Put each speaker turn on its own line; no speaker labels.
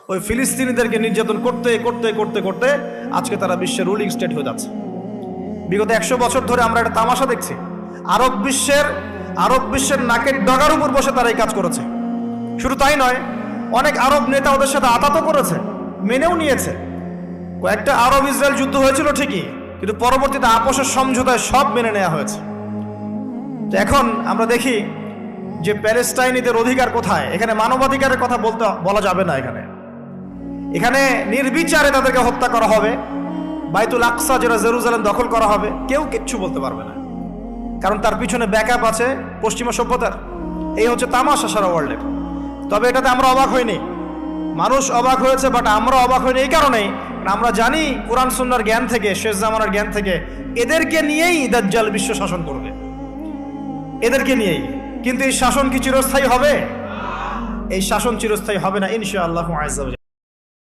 ওই ফিলিস্তিনিদেরকে নির্যাতন করতে করতে করতে করতে আজকে তারা বিশ্বের রুলিং স্টেট হয়ে যাচ্ছে। বিগত 100 বছর ধরে আমরা একটা তামাশা দেখছি। আরব বিশ্বের নাকের ডগার উপর বসে তারা এই কাজ করেছে। শুধু তাই নয়, অনেক আরব নেতা ওদের সাথে আতাতও করেছে, মেনেও নিয়েছে। কয়েকটা আরব ইসরায়েল যুদ্ধ হয়েছিল ঠিকই, কিন্তু পরবর্তীতে আপোষের সমঝোতায় সব মেনে নেওয়া হয়েছে। তো এখন আমরা দেখি যে প্যালেস্টাইনিদের অধিকার কোথায়। এখানে মানবাধিকারের কথা বলা যাবে না। এখানে নির্বিচারে তাদেরকে হত্যা করা হবে। বাইতুল আকসা যেটা জেরুজালেম দখল করা হবে, কেউ কিচ্ছু বলতে পারবে না, কারণ তার পিছনে ব্যাকআপ আছে পশ্চিমা সভ্যতার। এই হচ্ছে তামাশা সারা ওয়ার্ল্ডের। তবে এটাতে আমরা অবাক হইনি, মানুষ অবাক হয়েছে, বাট আমরা অবাক হইনি এই কারণেই আমরা জানি কোরআন সুন্নাহর জ্ঞান থেকে, শেষ জামানার জ্ঞান থেকে, এদেরকে নিয়েই দাজ্জাল বিশ্ব শাসন করবে, এদেরকে নিয়েই। কিন্তু এই শাসন কি চিরস্থায়ী হবে? এই শাসন চিরস্থায়ী হবে না ইনশাআল্লাহু আযজা ওয়া জাল্লা।